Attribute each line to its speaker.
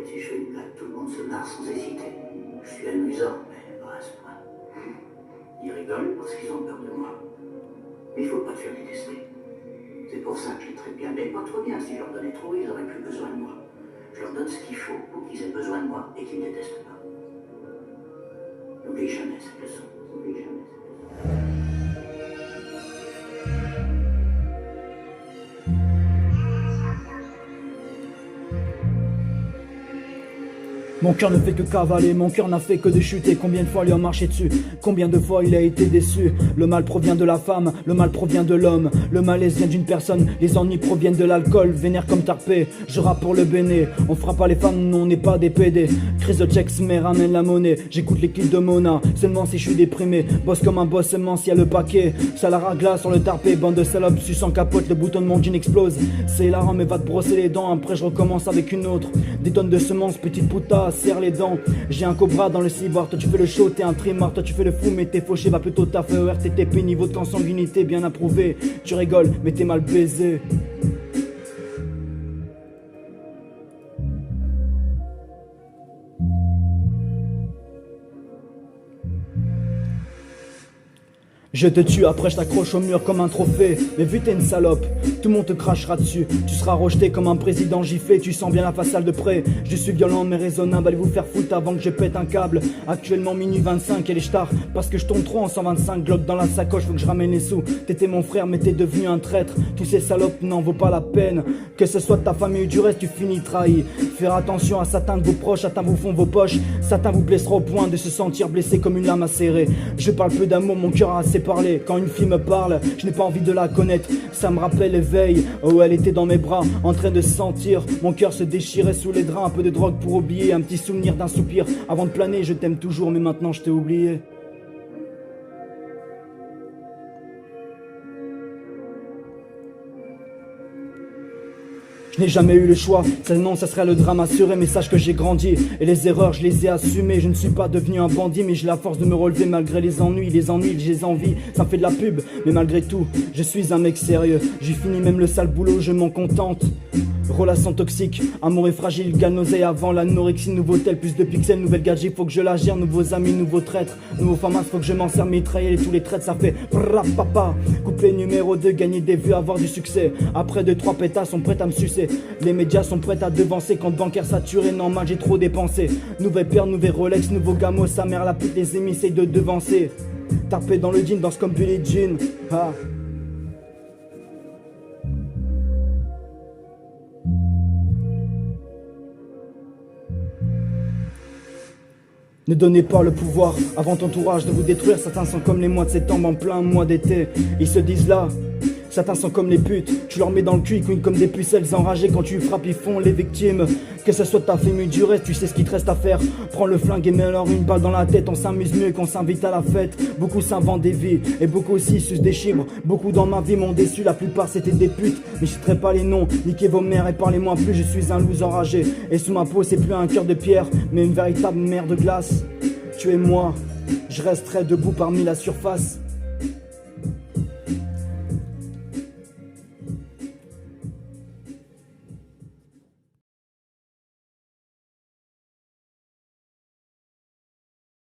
Speaker 1: si je fais une blague, tout le monde se marre sans hésiter. Je suis amusant, mais pas à ce point. Ils rigolent parce qu'ils ont peur de moi. Mais il faut pas te faire détester. C'est pour ça que je les traite bien, mais pas trop bien. Si je leur donnais trop, ils auraient plus besoin de moi. Je leur donne ce qu'il faut pour qu'ils aient besoin de moi et qu'ils ne détestent pas. N'oublie jamais cette leçon. N'oublie jamais cette leçon.
Speaker 2: Mon cœur ne fait que cavaler, mon cœur n'a fait que de chuter. Combien de fois lui a marché dessus, combien de fois il a été déçu. Le mal provient de la femme, le mal provient de l'homme. Le malaise vient d'une personne, les ennuis proviennent de l'alcool. Vénère comme tarpé, je rappe pour le béné. On fera pas les femmes, non, on n'est pas des PD. Crise de checks, mais ramène la monnaie. J'écoute les clips de Mona, seulement si je suis déprimé. Bosse comme un boss seulement s'il y a le paquet. Salara glace sur le tarpé, bande de salopes, suçant capote, le bouton de mon jean explose. C'est hilarant mais va te brosser les dents, après je recommence avec une autre. Des tonnes de semences, petite puta, serre les dents. J'ai un cobra dans le ciboire, toi tu fais le show, t'es un trimard. Toi tu fais le fou mais t'es fauché, va plutôt taffer au RTTP. Niveau de consanguinité bien approuvé. Tu rigoles mais t'es mal baisé. Je te tue, après je t'accroche au mur comme un trophée. Mais vu t'es une salope, tout le monde te crachera dessus. Tu seras rejeté comme un président giflé. Tu sens bien la façade de près. Je suis violent mais raisonnable, allez vous faire foutre avant que je pète un câble. Actuellement minuit 25 et les stars. Parce que je tombe trop en 125 Glock dans la sacoche, faut que je ramène les sous. T'étais mon frère mais t'es devenu un traître. Tous ces salopes n'en vaut pas la peine. Que ce soit de ta famille ou du reste, tu finis trahi. Faire attention à certains de vos proches, certains vous font vos poches. Certains vous blessera au point de se sentir blessé comme une lame acérée. Je parle peu d'amour, mon cœur a assez parlé. Quand une fille me parle, je n'ai pas envie de la connaître. Ça me rappelle l'éveil, où elle était dans mes bras, en train de se sentir. Mon cœur se déchirait sous les draps. Un peu de drogue pour oublier, un petit souvenir d'un soupir. Avant de planer, je t'aime toujours, mais maintenant je t'ai oublié. Je n'ai jamais eu le choix, sinon ça serait le drame assuré. Mais sache que j'ai grandi et les erreurs je les ai assumées. Je ne suis pas devenu un bandit mais j'ai la force de me relever malgré les ennuis, j'ai envie. Ça me fait de la pub mais malgré tout je suis un mec sérieux. J'ai fini même le sale boulot, je m'en contente. Relation toxique, amour est fragile, galnosé avant l'anorexie, nouveau tel, plus de pixels, nouvelle gadget, faut que je la gère, nouveaux amis, nouveaux traîtres, nouveaux famas, faut que je m'en sers, mitrailler tous les traîtres, ça fait papa. Couplet numéro 2, gagner des vues, avoir du succès. Après 2-3 pétas sont prêts à me sucer. Les médias sont prêts à devancer, compte bancaire saturé, normal j'ai trop dépensé. Nouvelle paire, nouvelle Rolex, nouveau gamo, sa mère la pute, les émis essayent de devancer. Tapé dans le jean, danse comme Billie Jean. Ah. Ne donnez pas le pouvoir à votre entourage de vous détruire. Certains sont comme les mois de septembre en plein mois d'été. Ils se disent là. Certains sont comme les putes, tu leur mets dans le cul, ils couinent comme des pucelles enragées. Quand tu frappes, ils font les victimes. Que ce soit ta famille du reste, tu sais ce qu'il te reste à faire. Prends le flingue et mets-leur une balle dans la tête. On s'amuse mieux qu'on s'invite à la fête. Beaucoup s'inventent des vies, et beaucoup aussi sucent des chibres. Beaucoup dans ma vie m'ont déçu, la plupart c'était des putes. Mais je citerai pas les noms, niquez vos mères et parlez-moi plus. Je suis un loser enragé, et sous ma peau c'est plus un cœur de pierre, mais une véritable mer de glace. Tu es moi, je resterai debout parmi la surface.